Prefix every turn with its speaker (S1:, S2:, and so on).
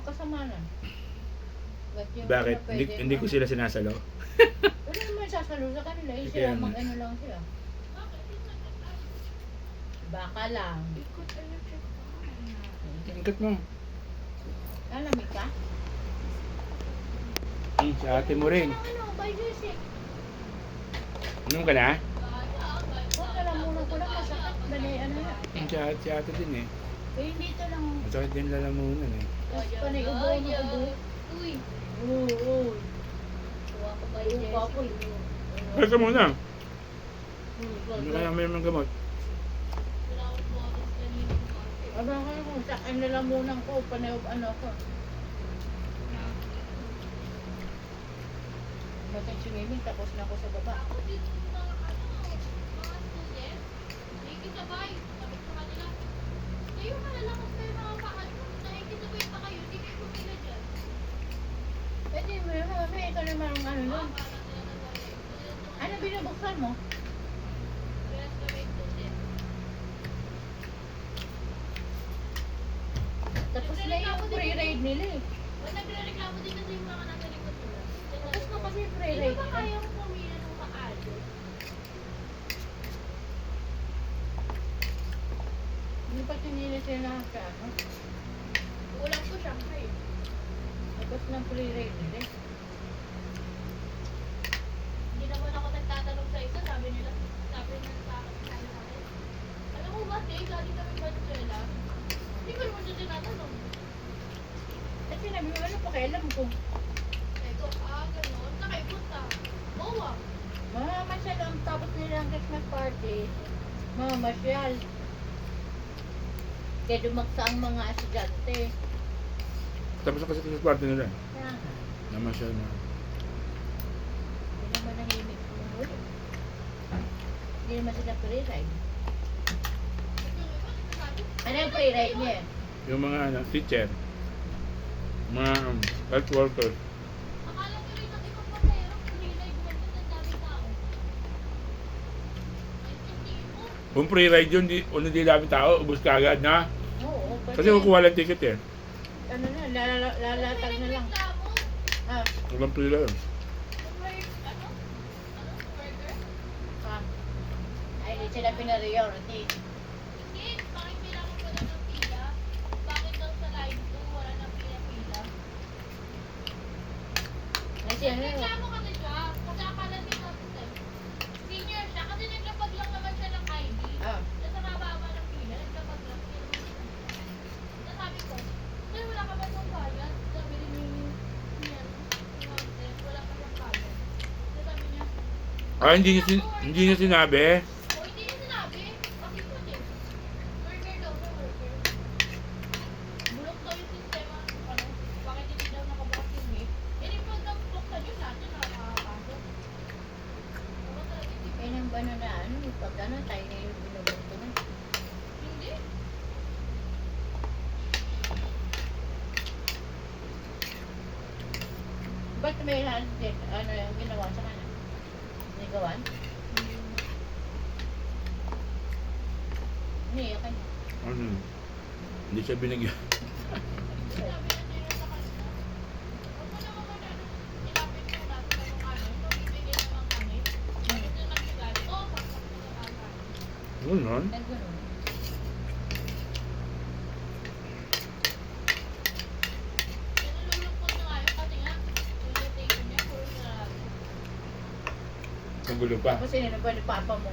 S1: magkasamanan. Ba't yung
S2: Bakit?
S1: ano,
S2: Hindi,
S1: pwede
S2: hindi ko
S1: ano?
S2: sila sinasalo.
S1: Wala naman sasalo sa kanila. Eh,
S2: Kaya
S1: sila
S2: nga.
S1: mag-ano lang sila. Baka lang.
S3: Ikot electric fan.
S2: Ingkat mo.
S1: Alamig ka?
S2: Sa ate mo rin.
S1: Ano, by music.
S2: Inom ka na?
S1: Huwag ka lang muna ko lang masakit. Bali, ano na.
S2: Si ate din eh.
S1: Eh, dito lang.
S2: Masakit din lalamunan eh.
S1: Tapos panay ubo na ubo.
S3: Uy.
S1: Oo.
S3: Tuwa ko ba
S1: Oo, papoy.
S2: Basta muna.
S1: Hmm,
S2: Hindi kaya may mga gamot.
S3: Wala akong bottles kanina.
S1: Ano ka kung sa nilalamunan ko, panay ano ko. Batang swimming, tapos na ako sa baba.
S3: Ako dito sa mga student, nakikisabay. Sabi ko sa kanila, kayo malalakas kayo mga pakal. Nakikisabay pa kayo, hindi kayo pumila dyan.
S1: Pwede mo yun, may ito naman ang ano nun.
S3: Para sila nagwala.
S1: Ano binubuksan mo?
S3: Kaya kami student.
S1: Tapos na yung pre-ride nila eh.
S3: Wala nagre-reklamo din kasi yung mga nasa likod nila.
S1: Tapos na kasi yung
S3: Hindi
S1: pre-ride
S3: ba
S1: nila.
S3: kaya kong pumila ng makalo?
S1: Hindi pa sinili sila sa ano.
S3: Ulam ko syempre.
S1: Tapos ng pre-ride nila eh.
S3: Hindi naman ako nagtatanong sa isa, sabi nila sa akin, sabi sa akin, alam mo ba, Tay, galing kami Venezuela? Hindi ko naman siya tinatanong.
S1: At sinabi mo, ano pakialam ko?
S3: Ito, gano'n, nakaipunta. Mowa.
S1: Mamamasyal ang tapos nila ang Christmas party. Mamamasyal. Kaya dumaksa ang mga estudyante.
S2: Tapos na kasi sa party nila.
S1: Kaya nga,
S2: Naman siya na.
S1: hindi naman nahimik kung huli. Hindi naman sila pre-ride. Ano yung pre-ride niya?
S2: Yung mga teacher. Mga health workers.
S3: Akala ko rin ang ibang pasero, pre-ride naman doon, ang daming tao. Hindi mo.
S2: Kung pre-ride yun, di dami tao, ubus ka agad na.
S1: Oo,
S2: Kasi kukuha lang ticket eh.
S1: ano na, lalatag na lang.
S3: Reklamo.
S1: Ah,
S2: Walang pre-ride.
S3: Kung may, ano, burger?
S1: ah. Ay, di sila pinariority.
S3: Hindi, bakit kailangan ko na ng pila? Bakit daw sa line 2 wala nang pila-pila?
S1: Kasi ano,
S3: Reklamo ka na siya, kasi akala nila senior siya, kasi naglapag lang naman siya ng ID.
S1: ah,
S3: Nasa mababa ng pila, naglapag lang. Nasabi ko, sir, wala ka ba itong bayad? Sabi rin niya, wala ka siyang bayad. Sabi niya,
S2: Hindi niya sinabi.
S3: o hindi niya sinabi, bakit ko din? Worker daw sa worker. Bulok daw yung sistema, ano, bakit hindi daw nakabukas yung gate? Eh, di pag nabuksan yun, lahat yun nakakapasok. Ano talaga hindi
S1: eh nang ba na ano, pag ano, tayo na yung binubukto na.
S3: Hindi.
S1: Ba't may handset, ano yung ginawa sa kanya? Nigawan? Hindi, okay na.
S2: Ano? Hindi siya binigyan.
S3: Sabi na sa'yo sa kanila. Huwag mo naman ano, ilapit mo natin sa mga ano, magbibigay naman kami. Ito nagsigali. Oo, saksak mo na kagad.
S2: Ganun.
S1: Nagano.
S3: Nilulungkot na nga yun kasi nga, invitation niya, puro sarado.
S2: Ang gulo pa.
S1: Tapos sinino ba ni Papa mo?